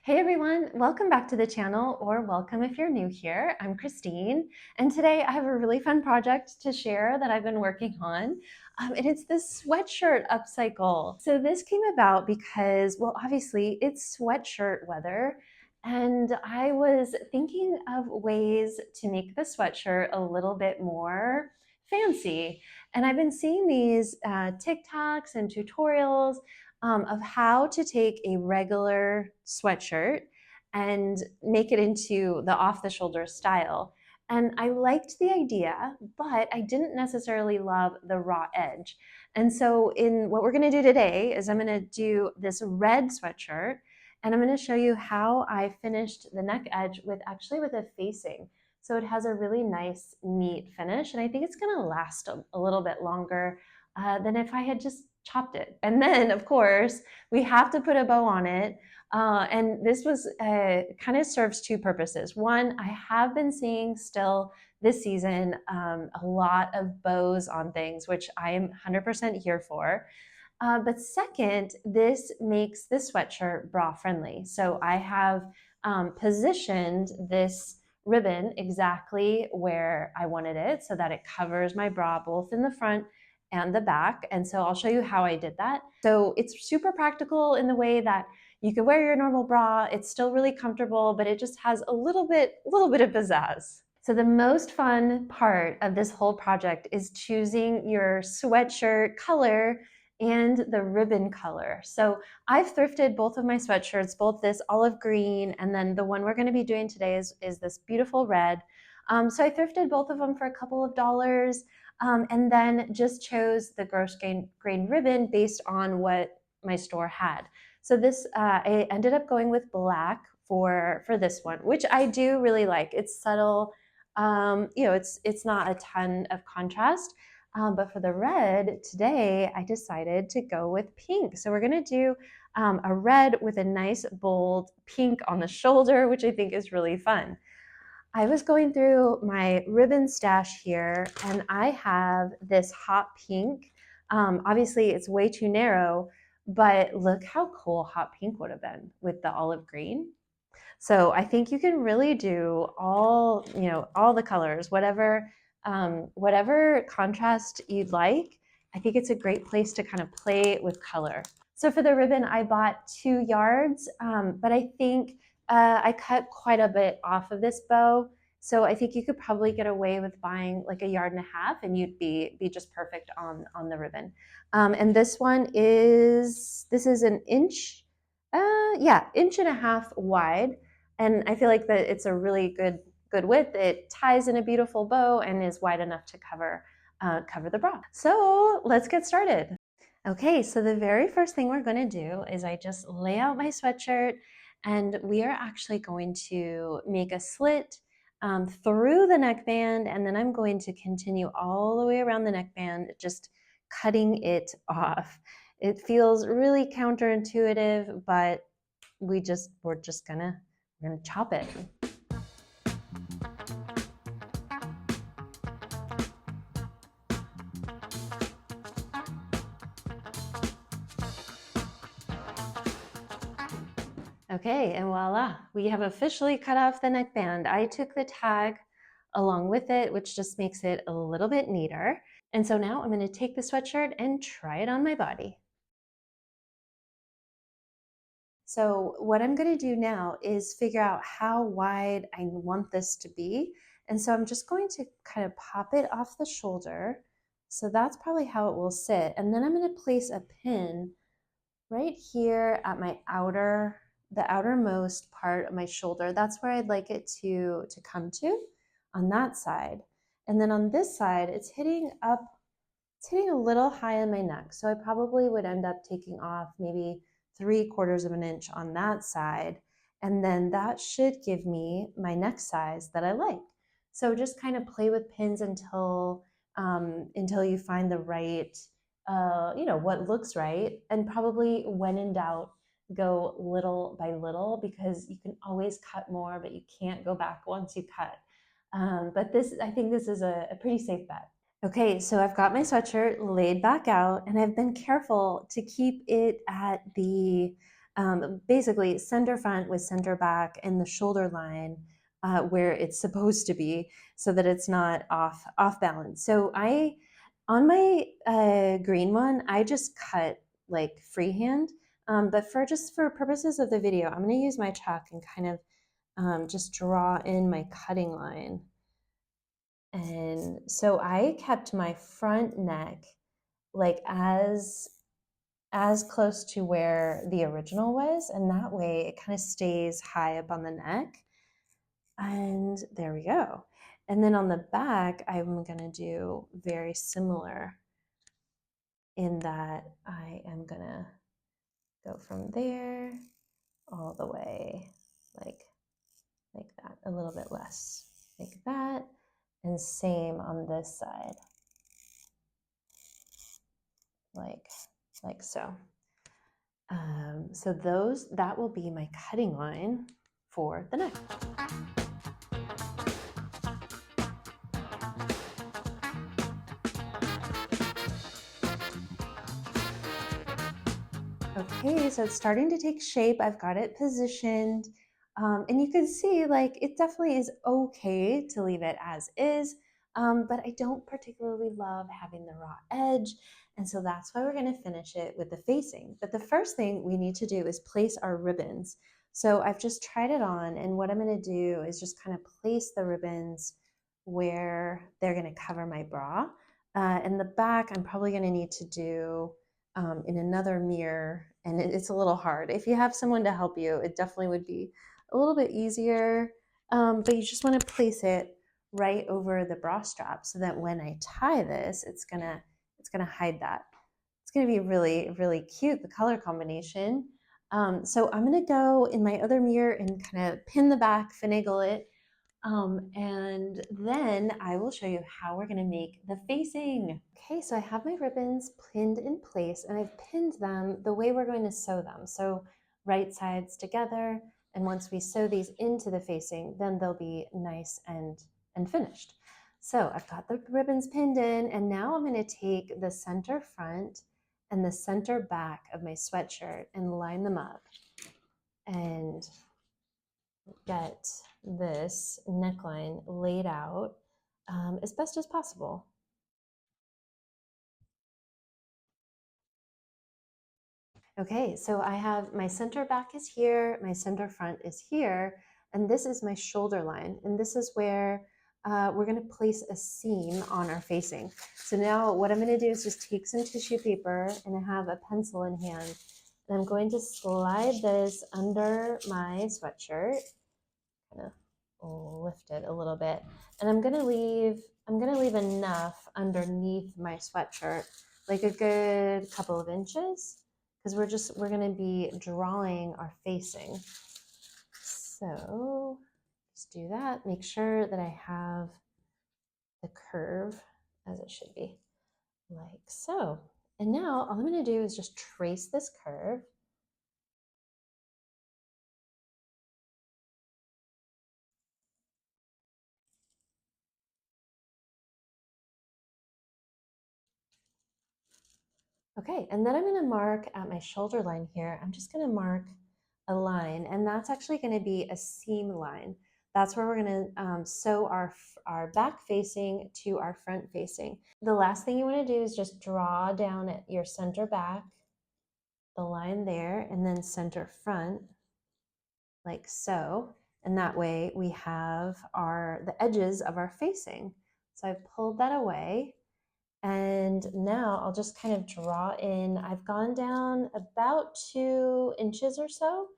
Hey everyone, welcome back to the channel, or welcome if you're new here. I'm Christine, and today I have a really fun project to share that I've been working on, and it's this sweatshirt upcycle. So this came about because, well, obviously it's sweatshirt weather, and I was thinking of ways to make the sweatshirt a little bit more fancy. And I've been seeing these TikToks and tutorials of how to take a regular sweatshirt and make it into the off-the-shoulder style. And I liked the idea, but I didn't necessarily love the raw edge. And so what we're gonna do today is I'm gonna do this red sweatshirt, and I'm gonna show you how I finished the neck edge with a facing. So it has a really nice, neat finish, and I think it's gonna last a little bit longer than if I had just chopped it. And then, of course, we have to put a bow on it. And this was kind of serves two purposes. One, I have been seeing still this season a lot of bows on things, which I am 100% here for. But second, this makes this sweatshirt bra friendly. So I have positioned this ribbon exactly where I wanted it so that it covers my bra both in the front and the back. And so I'll show you how I did that. So it's super practical in the way that you can wear your normal bra. It's still really comfortable, but it just has a little bit of pizzazz. So the most fun part of this whole project is choosing your sweatshirt color and the ribbon color. So I've thrifted both of my sweatshirts, both this olive green and then the one we're going to be doing today is this beautiful red. So I thrifted both of them for a couple of dollars. And then just chose the gross grain ribbon based on what my store had. So this, I ended up going with black for this one, which I do really like. It's subtle, it's not a ton of contrast. But for the red today, I decided to go with pink. So we're gonna do a red with a nice bold pink on the shoulder, which I think is really fun. I was going through my ribbon stash here, and I have this hot pink. Obviously, it's way too narrow, but look how cool hot pink would have been with the olive green. So I think you can really do all the colors, whatever contrast you'd like. I think it's a great place to kind of play with color. So for the ribbon, I bought 2 yards, but I think I cut quite a bit off of this bow. So I think you could probably get away with buying like 1.5 yards, and you'd be just perfect on the ribbon. And this is an inch, yeah, 1.5 inches wide. And I feel like that it's a really good width. It ties in a beautiful bow and is wide enough to cover the bra. So let's get started. Okay, so the very first thing we're going to do is I just lay out my sweatshirt, and we are actually going to make a slit through the neckband, and then I'm going to continue all the way around the neckband, just cutting it off. It feels really counterintuitive, but we're just gonna chop it. Okay, and voila, we have officially cut off the neckband. I took the tag along with it, which just makes it a little bit neater. And so now I'm going to take the sweatshirt and try it on my body. So what I'm going to do now is figure out how wide I want this to be. And so I'm just going to kind of pop it off the shoulder. So that's probably how it will sit. And then I'm going to place a pin right here at the outermost part of my shoulder. That's where I'd like it to come to on that side. And then on this side, it's hitting a little high on my neck. So I probably would end up taking off maybe 3/4 of an inch on that side. And then that should give me my neck size that I like. So just kind of play with pins until you find the right, what looks right. And probably when in doubt, go little by little, because you can always cut more, but you can't go back once you cut. But I think this is a pretty safe bet. Okay, so I've got my sweatshirt laid back out, and I've been careful to keep it at the basically center front with center back and the shoulder line where it's supposed to be, so that it's not off balance. So on my green one, I just cut like freehand, but for purposes of the video, I'm going to use my chalk and kind of just draw in my cutting line. And so I kept my front neck like as close to where the original was, and that way it kind of stays high up on the neck. And there we go. And then on the back, I'm going to do very similar in that I am going to go from there all the way like that, a little bit less like that, and same on this side, like so. So that will be my cutting line for the neck. Okay, so it's starting to take shape. I've got it positioned. And you can see like it definitely is okay to leave it as is, but I don't particularly love having the raw edge. And so that's why we're going to finish it with the facing. But the first thing we need to do is place our ribbons. So I've just tried it on, and what I'm going to do is just kind of place the ribbons where they're going to cover my bra. And the back, I'm probably going to need to do in another mirror, and it's a little hard. If you have someone to help you, it definitely would be a little bit easier, but you just want to place it right over the bra strap so that when I tie this, it's gonna hide that. It's gonna be really, really cute, the color combination. So I'm gonna go in my other mirror and kind of pin the back, finagle it, and then I will show you how we're gonna make the facing. Okay, so I have my ribbons pinned in place, and I've pinned them the way we're going to sew them. So right sides together, and once we sew these into the facing, then they'll be nice and finished. So I've got the ribbons pinned in, and now I'm gonna take the center front and the center back of my sweatshirt and line them up and get this neckline laid out as best as possible. Okay, so I have my center back is here, my center front is here, and this is my shoulder line, and this is where we're going to place a seam on our facing. So now what I'm going to do is just take some tissue paper, and I have a pencil in hand, and I'm going to slide this under my sweatshirt, kind of lift it a little bit, and I'm going to leave enough underneath my sweatshirt, like a good couple of inches, because we're going to be drawing our facing. So just do that. Make sure that I have the curve as it should be, like so. And now all I'm going to do is just trace this curve. Okay, and then I'm going to mark at my shoulder line here. I'm just going to mark a line, and that's actually going to be a seam line. That's where we're going to sew our back facing to our front facing. The last thing you want to do is just draw down at your center back, the line there, and then center front, like so. And that way we have the edges of our facing. So I pulled that away. And now I'll just kind of draw in. I've gone down about 2 inches or so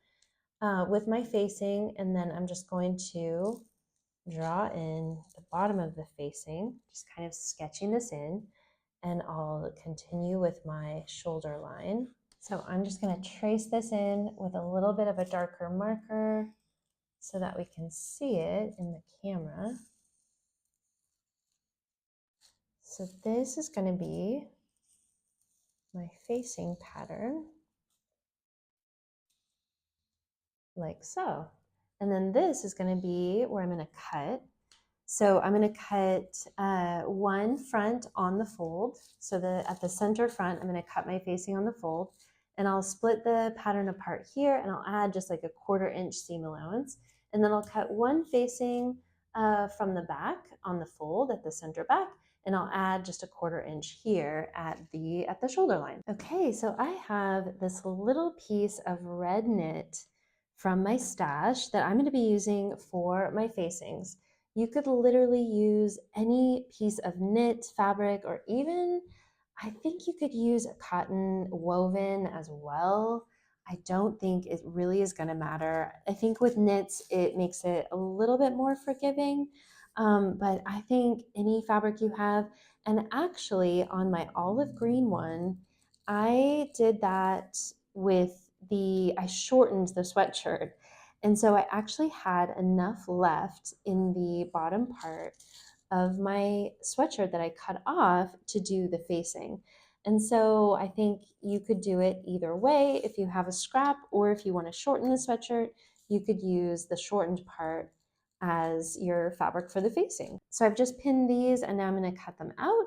with my facing, and then I'm just going to draw in the bottom of the facing, just kind of sketching this in, and I'll continue with my shoulder line. So I'm just going to trace this in with a little bit of a darker marker so that we can see it in the camera. So this is going to be my facing pattern, like so. And then this is going to be where I'm going to cut. So I'm going to cut one front on the fold. So at the center front, I'm going to cut my facing on the fold. and I'll split the pattern apart here, and I'll add just like a 1/4 inch seam allowance, and then I'll cut one facing from the back on the fold at the center back, and I'll add just a 1/4 inch here at the shoulder line. Okay, so I have this little piece of red knit from my stash that I'm going to be using for my facings. You could literally use any piece of knit fabric, or even I think you could use a cotton woven as well. I don't think it really is going to matter. I think with knits, it makes it a little bit more forgiving. But I think any fabric you have, and actually on my olive green one, I did that with I shortened the sweatshirt. And so I actually had enough left in the bottom part of my sweatshirt that I cut off to do the facing. And so I think you could do it either way. If you have a scrap, or if you want to shorten the sweatshirt, you could use the shortened part as your fabric for the facing. So I've just pinned these, and now I'm going to cut them out,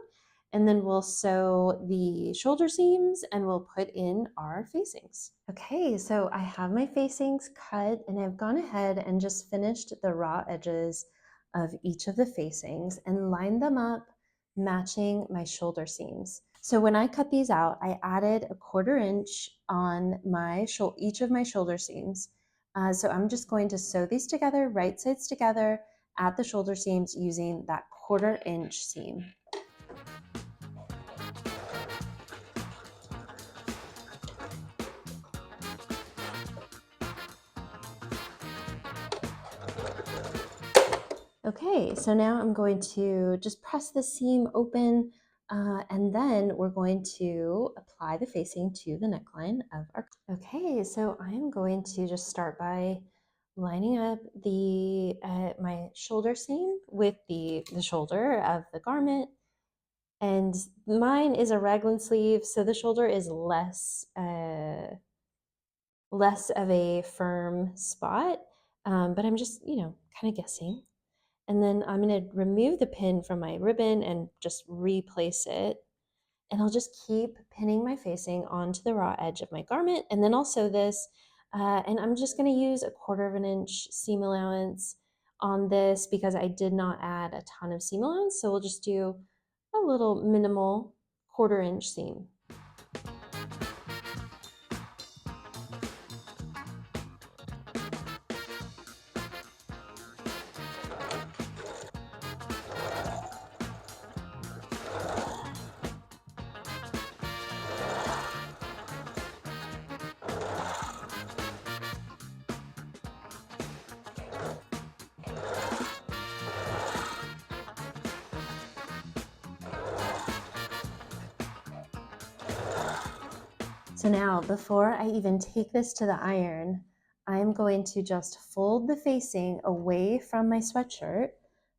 and then we'll sew the shoulder seams and we'll put in our facings. Okay, so I have my facings cut, and I've gone ahead and just finished the raw edges of each of the facings and lined them up matching my shoulder seams. So when I cut these out, I added a 1/4 inch on each of my shoulder seams. So I'm just going to sew these together, right sides together at the shoulder seams using that 1/4 inch seam. Okay, so now I'm going to just press the seam open, and then we're going to apply the facing to the neckline of our. Okay, so I'm going to just start by lining up my shoulder seam with the shoulder of the garment, and mine is a raglan sleeve, so the shoulder is less of a firm spot, but I'm just kind of guessing. And then I'm going to remove the pin from my ribbon and just replace it. And I'll just keep pinning my facing onto the raw edge of my garment. And then I'll sew this. And I'm just going to use a 1/4 inch seam allowance on this because I did not add a ton of seam allowance. So we'll just do a little minimal 1/4 inch seam. So now, before I even take this to the iron, I'm going to just fold the facing away from my sweatshirt.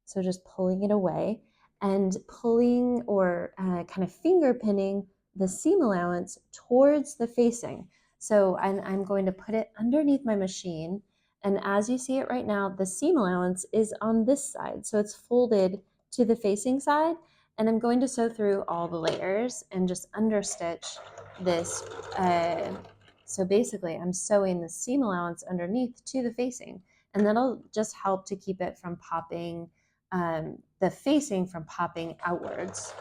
So just pulling it away and pulling, or kind of finger pinning the seam allowance towards the facing. So I'm going to put it underneath my machine. And as you see it right now, the seam allowance is on this side. So it's folded to the facing side. And I'm going to sew through all the layers and just understitch this. So basically, I'm sewing the seam allowance underneath to the facing, and that'll just help to keep it from popping, the facing from popping outwards.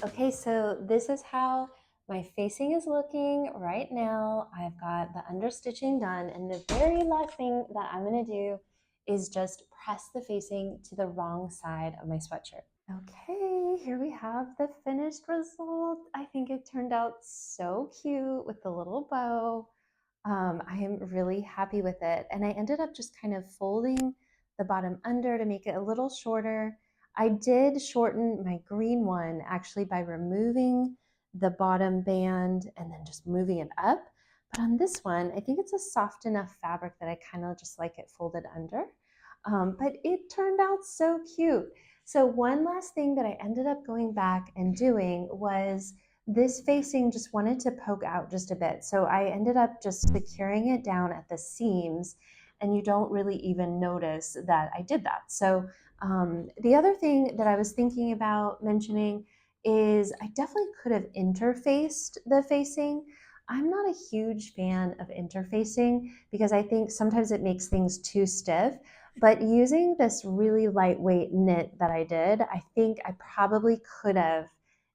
Okay, so this is how my facing is looking right now. I've got the understitching done, and the very last thing that I'm going to do is just press the facing to the wrong side of my sweatshirt. Okay, here we have the finished result. I think it turned out so cute with the little bow. I am really happy with it. And I ended up just kind of folding the bottom under to make it a little shorter. I did shorten my green one actually by removing the bottom band and then just moving it up. But on this one, I think it's a soft enough fabric that I kind of just like it folded under. But it turned out so cute. So one last thing that I ended up going back and doing was this facing just wanted to poke out just a bit. So I ended up just securing it down at the seams, and you don't really even notice that I did that. So the other thing that I was thinking about mentioning is I definitely could have interfaced the facing. I'm not a huge fan of interfacing because I think sometimes it makes things too stiff. But using this really lightweight knit that I did, I think I probably could have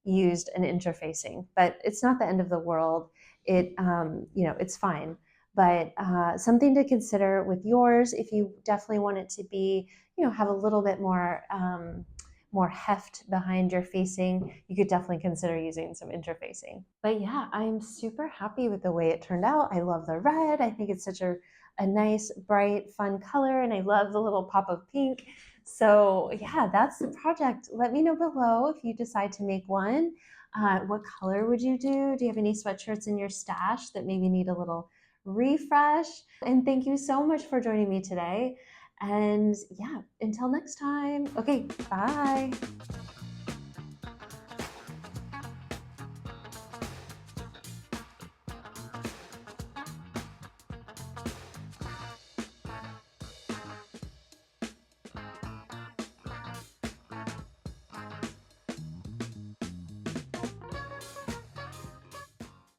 used an interfacing, but it's not the end of the world. It's fine. But something to consider with yours, if you definitely want it to be, have a little bit more heft behind your facing, you could definitely consider using some interfacing. But yeah, I'm super happy with the way it turned out. I love the red. I think it's such a nice, bright, fun color, and I love the little pop of pink. So yeah, that's the project. Let me know below if you decide to make one. What color would you do? Do you have any sweatshirts in your stash that maybe need a little refresh? And thank you so much for joining me today. And yeah, until next time. Okay, bye.